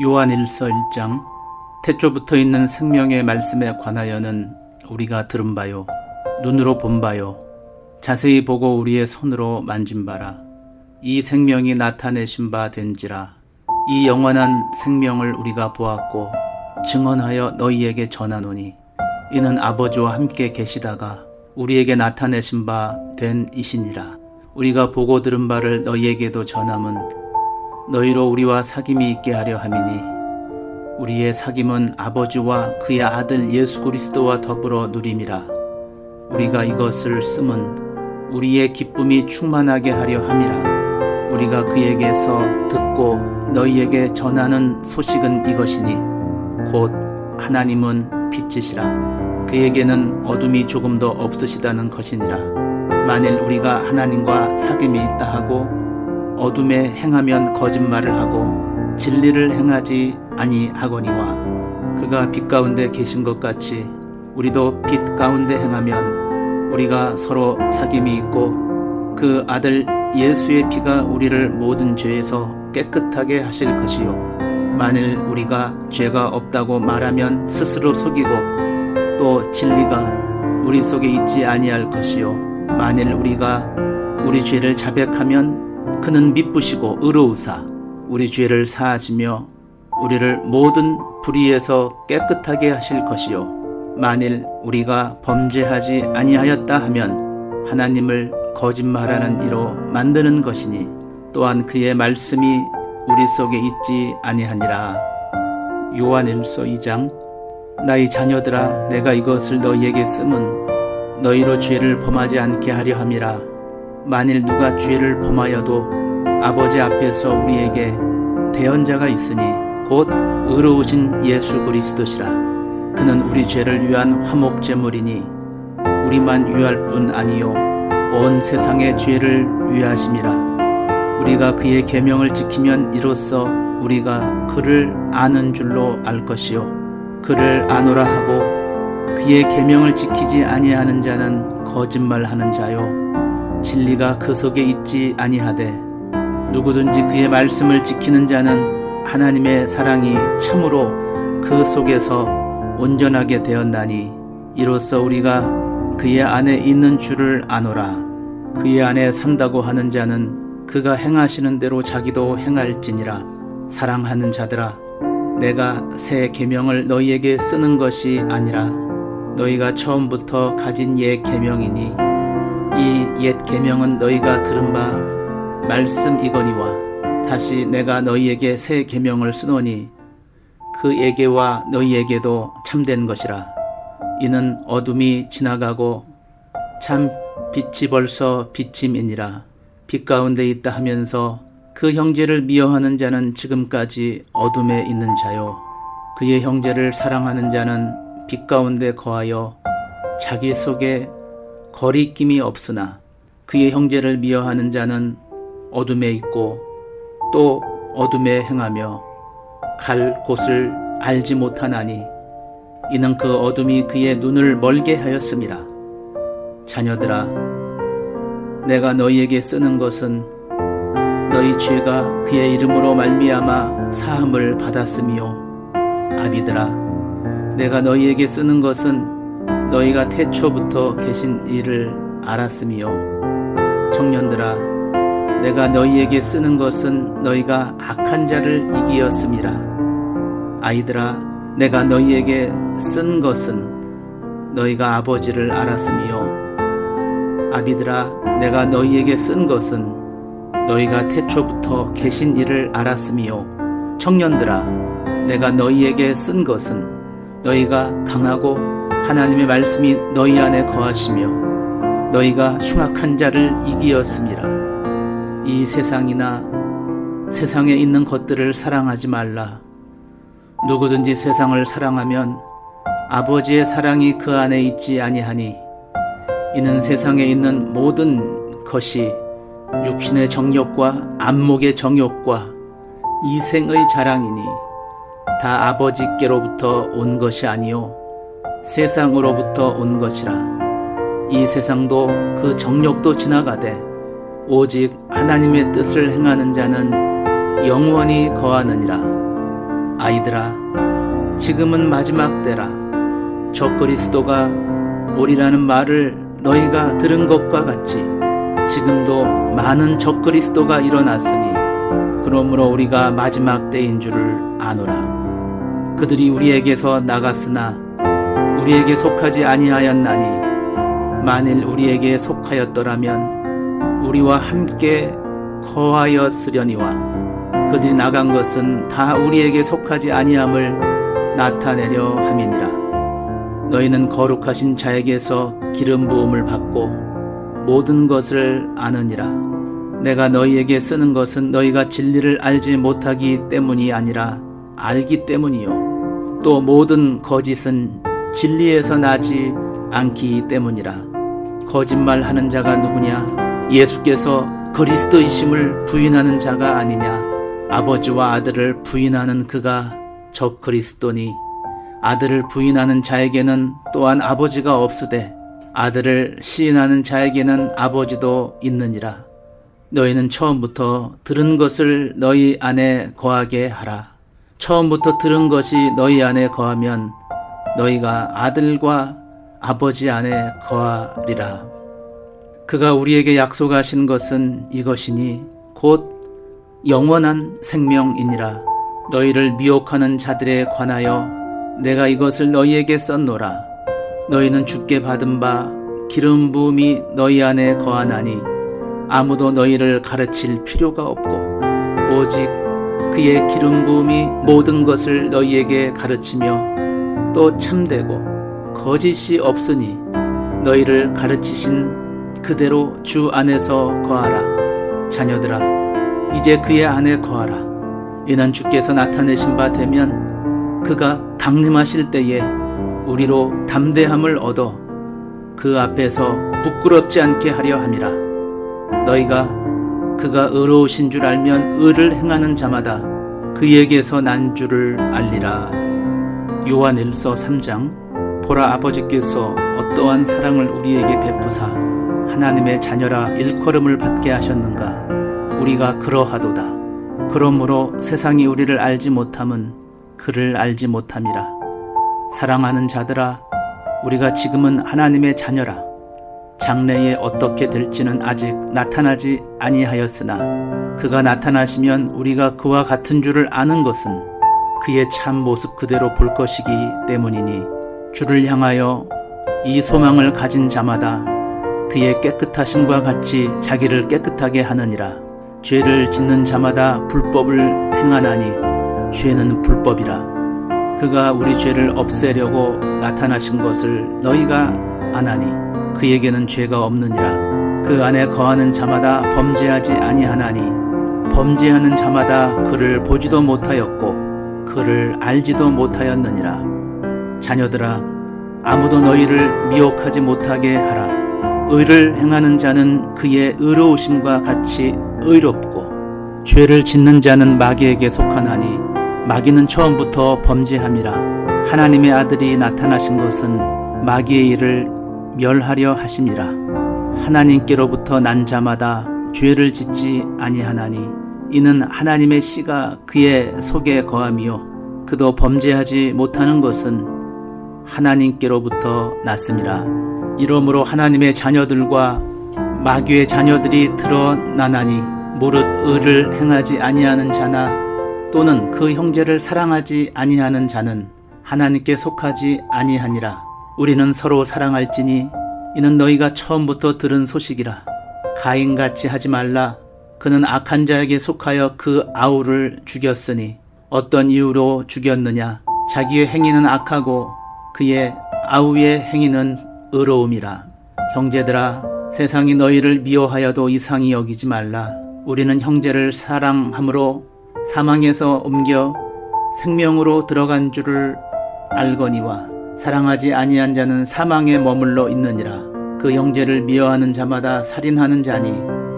요한일서 1장 태초부터 있는 생명의 말씀에 관하여는 우리가 들은 바요 눈으로 본 바요 자세히 보고 우리의 손으로 만진 바라. 이 생명이 나타내신 바 된지라. 이 영원한 생명을 우리가 보았고 증언하여 너희에게 전하노니 이는 아버지와 함께 계시다가 우리에게 나타내신 바 된 이시니라. 우리가 보고 들은 바를 너희에게도 전함은 너희로 우리와 사귐이 있게 하려 함이니 우리의 사귐은 아버지와 그의 아들 예수 그리스도와 더불어 누림이라. 우리가 이것을 쓰면 우리의 기쁨이 충만하게 하려 함이라. 우리가 그에게서 듣고 너희에게 전하는 소식은 이것이니 곧 하나님은 빛이시라. 그에게는 어둠이 조금도 없으시다는 것이니라. 만일 우리가 하나님과 사귐이 있다 하고 어둠에 행하면 거짓말을 하고 진리를 행하지 아니하거니와 그가 빛 가운데 계신 것 같이 우리도 빛 가운데 행하면 우리가 서로 사귐이 있고 그 아들 예수의 피가 우리를 모든 죄에서 깨끗하게 하실 것이요 만일 우리가 죄가 없다고 말하면 스스로 속이고 또 진리가 우리 속에 있지 아니할 것이요 만일 우리가 우리 죄를 자백하면 그는 미쁘시고 의로우사 우리 죄를 사하시며 우리를 모든 불의에서 깨끗하게 하실 것이요 만일 우리가 범죄하지 아니하였다 하면 하나님을 거짓말하는 이로 만드는 것이니 또한 그의 말씀이 우리 속에 있지 아니하니라. 요한일서 2장 나의 자녀들아 내가 이것을 너희에게 쓰면 너희로 죄를 범하지 않게 하려 함이라. 만일 누가 죄를 범하여도 아버지 앞에서 우리에게 대언자가 있으니 곧 의로우신 예수 그리스도시라. 그는 우리 죄를 위한 화목제물이니 우리만 위할 뿐 아니요 온 세상의 죄를 위하심이라. 우리가 그의 계명을 지키면 이로써 우리가 그를 아는 줄로 알 것이요 그를 아노라 하고 그의 계명을 지키지 아니하는 자는 거짓말하는 자요 진리가 그 속에 있지 아니하되 누구든지 그의 말씀을 지키는 자는 하나님의 사랑이 참으로 그 속에서 온전하게 되었나니 이로써 우리가 그의 안에 있는 줄을 아노라. 그의 안에 산다고 하는 자는 그가 행하시는 대로 자기도 행할지니라. 사랑하는 자들아 내가 새 계명을 너희에게 쓰는 것이 아니라 너희가 처음부터 가진 옛 계명이니 이 옛 계명은 너희가 들은 바 말씀이거니와 다시 내가 너희에게 새 계명을 쓰노니 그에게와 너희에게도 참된 것이라. 이는 어둠이 지나가고 참 빛이 벌써 비침이니라. 빛 가운데 있다 하면서 그 형제를 미워하는 자는 지금까지 어둠에 있는 자요 그의 형제를 사랑하는 자는 빛 가운데 거하여 자기 속에 거리낌이 없으나 그의 형제를 미워하는 자는 어둠에 있고 또 어둠에 행하며 갈 곳을 알지 못하나니 이는 그 어둠이 그의 눈을 멀게 하였음이라. 자녀들아 내가 너희에게 쓰는 것은 너희 죄가 그의 이름으로 말미암아 사함을 받았음이요 아비들아 내가 너희에게 쓰는 것은 너희가 태초부터 계신 이를 알았음이요 청년들아 내가 너희에게 쓰는 것은 너희가 악한 자를 이기었음이라. 아이들아 내가 너희에게 쓴 것은 너희가 아버지를 알았음이요 아비들아 내가 너희에게 쓴 것은 너희가 태초부터 계신 이를 알았음이요 청년들아 내가 너희에게 쓴 것은 너희가 강하고 하나님의 말씀이 너희 안에 거하시며 너희가 흉악한 자를 이기었음이라. 이 세상이나 세상에 있는 것들을 사랑하지 말라. 누구든지 세상을 사랑하면 아버지의 사랑이 그 안에 있지 아니하니 이는 세상에 있는 모든 것이 육신의 정욕과 안목의 정욕과 이생의 자랑이니 다 아버지께로부터 온 것이 아니요 세상으로부터 온 것이라. 이 세상도 그 정욕도 지나가되 오직 하나님의 뜻을 행하는 자는 영원히 거하느니라. 아이들아, 지금은 마지막 때라. 적그리스도가 오리라는 말을 너희가 들은 것과 같이 지금도 많은 적그리스도가 일어났으니 그러므로 우리가 마지막 때인 줄을 아노라. 그들이 우리에게서 나갔으나 우리에게 속하지 아니하였나니 만일 우리에게 속하였더라면 우리와 함께 거하였으려니와 그들이 나간 것은 다 우리에게 속하지 아니함을 나타내려 함이니라. 너희는 거룩하신 자에게서 기름 부음을 받고 모든 것을 아느니라. 내가 너희에게 쓰는 것은 너희가 진리를 알지 못하기 때문이 아니라 알기 때문이요 또 모든 거짓은 진리에서 나지 않기 때문이라. 거짓말하는 자가 누구냐? 예수께서 그리스도이심을 부인하는 자가 아니냐? 아버지와 아들을 부인하는 그가 적그리스도니 아들을 부인하는 자에게는 또한 아버지가 없으되 아들을 시인하는 자에게는 아버지도 있느니라. 너희는 처음부터 들은 것을 너희 안에 거하게 하라. 처음부터 들은 것이 너희 안에 거하면 너희가 아들과 아버지 안에 거하리라. 그가 우리에게 약속하신 것은 이것이니 곧 영원한 생명이니라. 너희를 미혹하는 자들에 관하여 내가 이것을 너희에게 썼노라. 너희는 주께 받은 바 기름 부음이 너희 안에 거하나니 아무도 너희를 가르칠 필요가 없고 오직 그의 기름 부음이 모든 것을 너희에게 가르치며 또 참되고 거짓이 없으니 너희를 가르치신 그대로 주 안에서 거하라. 자녀들아, 이제 그의 안에 거하라. 이는 주께서 나타내신 바 되면 그가 강림하실 때에 우리로 담대함을 얻어 그 앞에서 부끄럽지 않게 하려 함이라. 너희가 그가 의로우신 줄 알면 의를 행하는 자마다 그에게서 난 줄을 알리라. 요한일서 3장. 보라, 아버지께서 어떠한 사랑을 우리에게 베푸사 하나님의 자녀라 일컬음을 받게 하셨는가. 우리가 그러하도다. 그러므로 세상이 우리를 알지 못함은 그를 알지 못함이라. 사랑하는 자들아, 우리가 지금은 하나님의 자녀라. 장래에 어떻게 될지는 아직 나타나지 아니하였으나 그가 나타나시면 우리가 그와 같은 줄을 아는 것은 그의 참 모습 그대로 볼 것이기 때문이니 주를 향하여 이 소망을 가진 자마다 그의 깨끗하심과 같이 자기를 깨끗하게 하느니라. 죄를 짓는 자마다 불법을 행하나니 죄는 불법이라. 그가 우리 죄를 없애려고 나타나신 것을 너희가 아나니 그에게는 죄가 없느니라. 그 안에 거하는 자마다 범죄하지 아니하나니 범죄하는 자마다 그를 보지도 못하였고 그를 알지도 못하였느니라. 자녀들아, 아무도 너희를 미혹하지 못하게 하라. 의를 행하는 자는 그의 의로우심과 같이 의롭고 죄를 짓는 자는 마귀에게 속하나니 마귀는 처음부터 범죄함이라. 하나님의 아들이 나타나신 것은 마귀의 일을 멸하려 하심이라. 하나님께로부터 난 자마다 죄를 짓지 아니하나니 이는 하나님의 씨가 그의 속에 거함이요 그도 범죄하지 못하는 것은 하나님께로부터 났음이라. 이러므로 하나님의 자녀들과 마귀의 자녀들이 드러나나니 무릇 의를 행하지 아니하는 자나 또는 그 형제를 사랑하지 아니하는 자는 하나님께 속하지 아니하니라. 우리는 서로 사랑할지니 이는 너희가 처음부터 들은 소식이라. 가인같이 하지 말라. 그는 악한 자에게 속하여 그 아우를 죽였으니 어떤 이유로 죽였느냐? 자기의 행위는 악하고 그의 아우의 행위는 의로움이라. 형제들아, 세상이 너희를 미워하여도 이상히 여기지 말라. 우리는 형제를 사랑함으로 사망에서 옮겨 생명으로 들어간 줄을 알거니와 사랑하지 아니한 자는 사망에 머물러 있느니라. 그 형제를 미워하는 자마다 살인하는 자니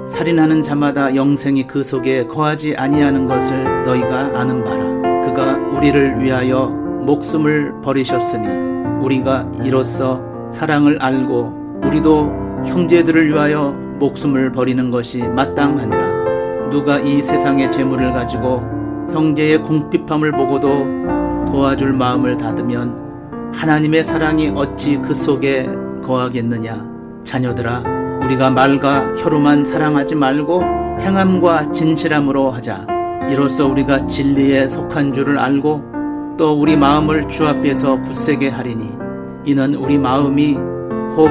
살인하는 자마다 영생이 그 속에 거하지 아니하는 것을 너희가 아는 바라. 그가 우리를 위하여 목숨을 버리셨으니 우리가 이로써 사랑을 알고 우리도 형제들을 위하여 목숨을 버리는 것이 마땅하니라. 누가 이 세상의 재물을 가지고 형제의 궁핍함을 보고도 도와줄 마음을 닫으면 하나님의 사랑이 어찌 그 속에 거하겠느냐. 자녀들아, 우리가 말과 혀로만 사랑하지 말고 행함과 진실함으로 하자. 이로써 우리가 진리에 속한 줄을 알고 또 우리 마음을 주 앞에서 굳세게 하리니 이는 우리 마음이 곧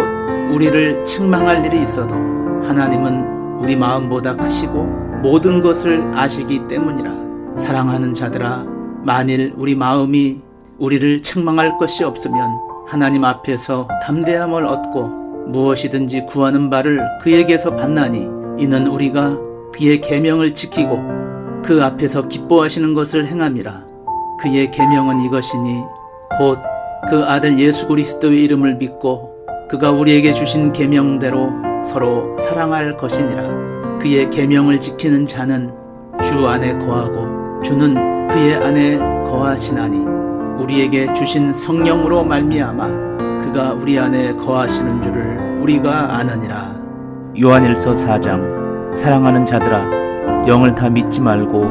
우리를 책망할 일이 있어도 하나님은 우리 마음보다 크시고 모든 것을 아시기 때문이라. 사랑하는 자들아, 만일 우리 마음이 우리를 책망할 것이 없으면 하나님 앞에서 담대함을 얻고 무엇이든지 구하는 바를 그에게서 받나니 이는 우리가 그의 계명을 지키고 그 앞에서 기뻐하시는 것을 행함이라. 그의 계명은 이것이니 곧 그 아들 예수 그리스도의 이름을 믿고 그가 우리에게 주신 계명대로 서로 사랑할 것이니라. 그의 계명을 지키는 자는 주 안에 거하고 주는 그의 안에 거하시나니 우리에게 주신 성령으로 말미암아 그가 우리 안에 거하시는 줄을 우리가 아느니라. 요한일서 4장. 사랑하는 자들아, 영을 다 믿지 말고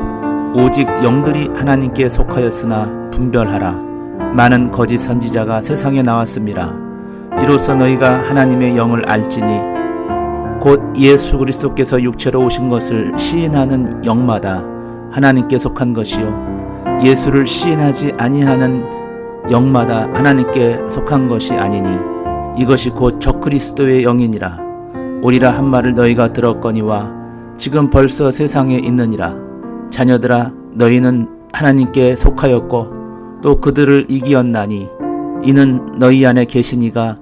오직 영들이 하나님께 속하였으나 분별하라. 많은 거짓 선지자가 세상에 나왔습니다. 이로써 너희가 하나님의 영을 알지니 곧 예수 그리스도께서 육체로 오신 것을 시인하는 영마다 하나님께 속한 것이요 예수를 시인하지 아니하는 영마다 하나님께 속한 것이 아니니 이것이 곧 적그리스도의 영이니라. 오리라 한 말을 너희가 들었거니와 지금 벌써 세상에 있느니라. 자녀들아, 너희는 하나님께 속하였고 또 그들을 이기었나니 이는 너희 안에 계시니가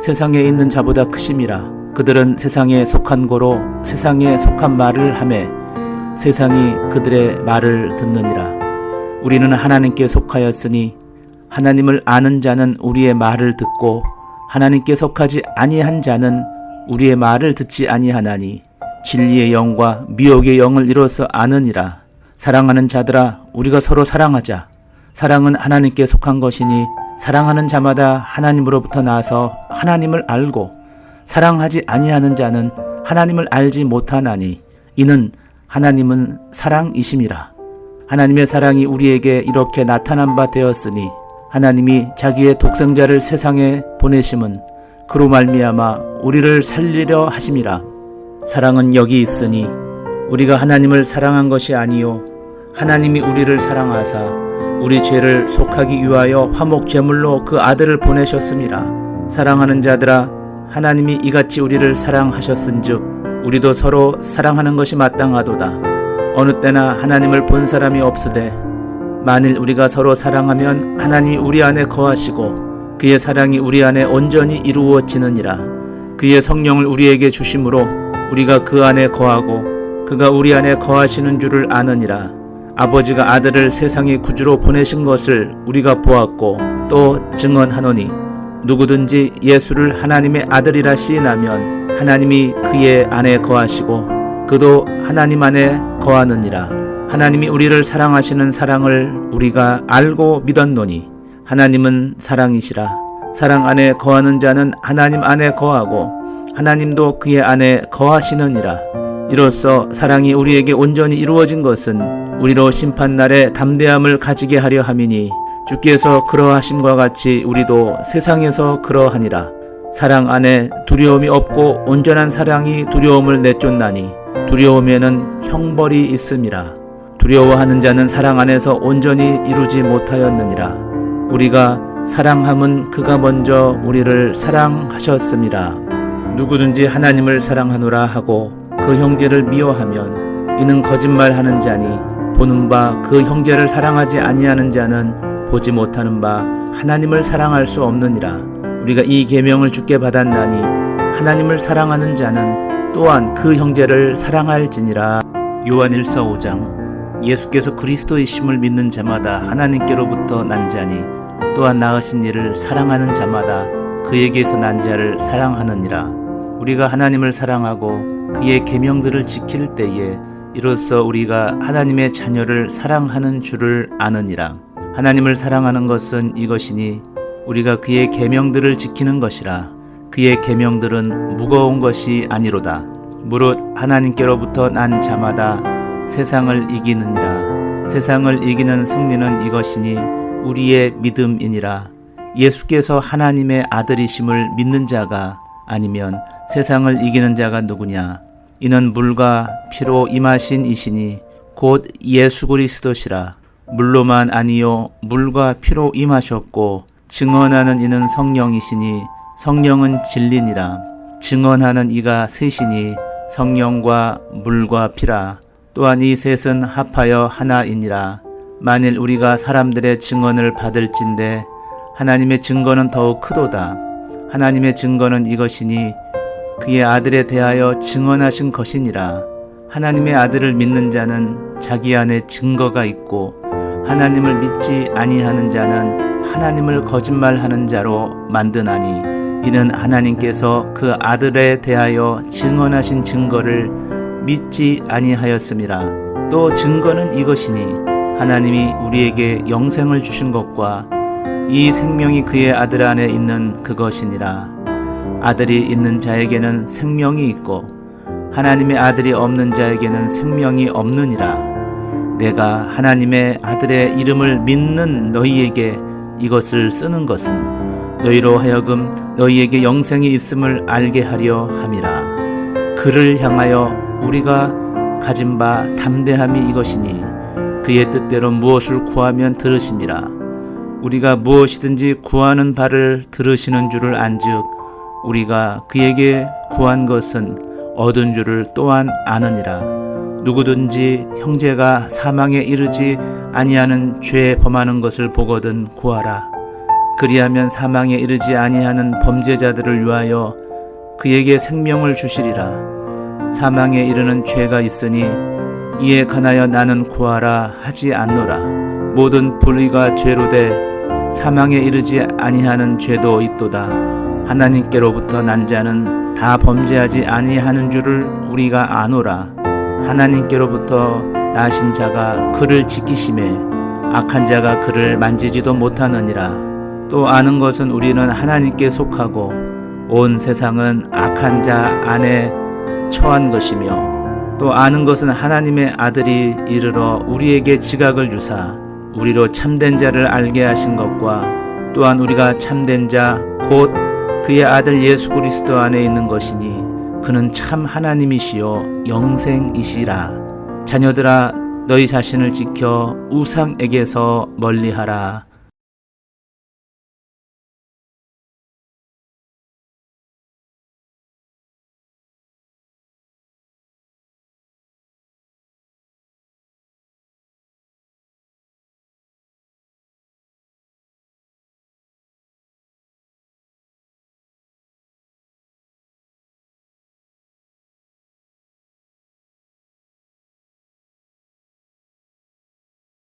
세상에 있는 자보다 크심이라. 그들은 세상에 속한 고로 세상에 속한 말을 하매 세상이 그들의 말을 듣느니라. 우리는 하나님께 속하였으니 하나님을 아는 자는 우리의 말을 듣고 하나님께 속하지 아니한 자는 우리의 말을 듣지 아니하나니 진리의 영과 미혹의 영을 이로써 아느니라. 사랑하는 자들아, 우리가 서로 사랑하자. 사랑은 하나님께 속한 것이니 사랑하는 자마다 하나님으로부터 나서 하나님을 알고 사랑하지 아니하는 자는 하나님을 알지 못하나니 이는 하나님은 사랑이심이라. 하나님의 사랑이 우리에게 이렇게 나타난 바 되었으니 하나님이 자기의 독생자를 세상에 보내심은 그로 말미암아 우리를 살리려 하심이라. 사랑은 여기 있으니 우리가 하나님을 사랑한 것이 아니요 하나님이 우리를 사랑하사 우리 죄를 속하기 위하여 화목 제물로 그 아들을 보내셨음이라. 사랑하는 자들아, 하나님이 이같이 우리를 사랑하셨은즉 우리도 서로 사랑하는 것이 마땅하도다. 어느 때나 하나님을 본 사람이 없으되 만일 우리가 서로 사랑하면 하나님이 우리 안에 거하시고 그의 사랑이 우리 안에 온전히 이루어지느니라. 그의 성령을 우리에게 주심으로 우리가 그 안에 거하고 그가 우리 안에 거하시는 줄을 아느니라. 아버지가 아들을 세상의 구주로 보내신 것을 우리가 보았고 또 증언하노니 누구든지 예수를 하나님의 아들이라 시인하면 하나님이 그의 안에 거하시고 그도 하나님 안에 거하느니라. 하나님이 우리를 사랑하시는 사랑을 우리가 알고 믿었노니 하나님은 사랑이시라. 사랑 안에 거하는 자는 하나님 안에 거하고 하나님도 그의 안에 거하시느니라. 이로써 사랑이 우리에게 온전히 이루어진 것은 우리로 심판날에 담대함을 가지게 하려 함이니 주께서 그러하심과 같이 우리도 세상에서 그러하니라. 사랑 안에 두려움이 없고 온전한 사랑이 두려움을 내쫓나니 두려움에는 형벌이 있음이라. 두려워하는 자는 사랑 안에서 온전히 이루지 못하였느니라. 우리가 사랑함은 그가 먼저 우리를 사랑하셨음이라. 누구든지 하나님을 사랑하노라 하고 그 형제를 미워하면 이는 거짓말하는 자니 보는 바 그 형제를 사랑하지 아니하는 자는 보지 못하는 바 하나님을 사랑할 수 없느니라. 우리가 이 계명을 주께 받았나니 하나님을 사랑하는 자는 또한 그 형제를 사랑할지니라. 요한일서 5장. 예수께서 그리스도이심을 믿는 자마다 하나님께로부터 난 자니 또한 낳으신 이를 사랑하는 자마다 그에게서 난 자를 사랑하느니라. 우리가 하나님을 사랑하고 그의 계명들을 지킬 때에 이로써 우리가 하나님의 자녀를 사랑하는 줄을 아느니라. 하나님을 사랑하는 것은 이것이니 우리가 그의 계명들을 지키는 것이라. 그의 계명들은 무거운 것이 아니로다. 무릇 하나님께로부터 난 자마다 세상을 이기느니라. 세상을 이기는 승리는 이것이니 우리의 믿음이니라. 예수께서 하나님의 아들이심을 믿는 자가 아니면 세상을 이기는 자가 누구냐? 이는 물과 피로 임하신 이시니 곧 예수 그리스도시라. 물로만 아니요 물과 피로 임하셨고 증언하는 이는 성령이시니 성령은 진리니라. 증언하는 이가 셋이니 성령과 물과 피라. 또한 이 셋은 합하여 하나이니라. 만일 우리가 사람들의 증언을 받을진대 하나님의 증거는 더욱 크도다. 하나님의 증거는 이것이니 그의 아들에 대하여 증언하신 것이니라. 하나님의 아들을 믿는 자는 자기 안에 증거가 있고 하나님을 믿지 아니하는 자는 하나님을 거짓말하는 자로 만드나니 이는 하나님께서 그 아들에 대하여 증언하신 증거를 믿지 아니하였음이라. 또 증거는 이것이니 하나님이 우리에게 영생을 주신 것과 이 생명이 그의 아들 안에 있는 그것이니라. 아들이 있는 자에게는 생명이 있고 하나님의 아들이 없는 자에게는 생명이 없느니라. 내가 하나님의 아들의 이름을 믿는 너희에게 이것을 쓰는 것은 너희로 하여금 너희에게 영생이 있음을 알게 하려 함이라. 그를 향하여 우리가 가진 바 담대함이 이것이니 그의 뜻대로 무엇을 구하면 들으심이라. 우리가 무엇이든지 구하는 바를 들으시는 줄을 안즉 우리가 그에게 구한 것은 얻은 줄을 또한 아느니라. 누구든지 형제가 사망에 이르지 아니하는 죄 범하는 것을 보거든 구하라. 그리하면 사망에 이르지 아니하는 범죄자들을 위하여 그에게 생명을 주시리라. 사망에 이르는 죄가 있으니 이에 관하여 나는 구하라 하지 않노라. 모든 불의가 죄로 돼 사망에 이르지 아니하는 죄도 있도다. 하나님께로부터 난 자는 다 범죄하지 아니하는 줄을 우리가 아노라. 하나님께로부터 나신 자가 그를 지키심에 악한 자가 그를 만지지도 못하느니라. 또 아는 것은 우리는 하나님께 속하고 온 세상은 악한 자 안에 처한 것이며 또 아는 것은 하나님의 아들이 이르러 우리에게 지각을 주사 우리로 참된 자를 알게 하신 것과 또한 우리가 참된 자 곧 그의 아들 예수 그리스도 안에 있는 것이니 그는 참 하나님이시요 영생이시라. 자녀들아 너희 자신을 지켜 우상에게서 멀리하라.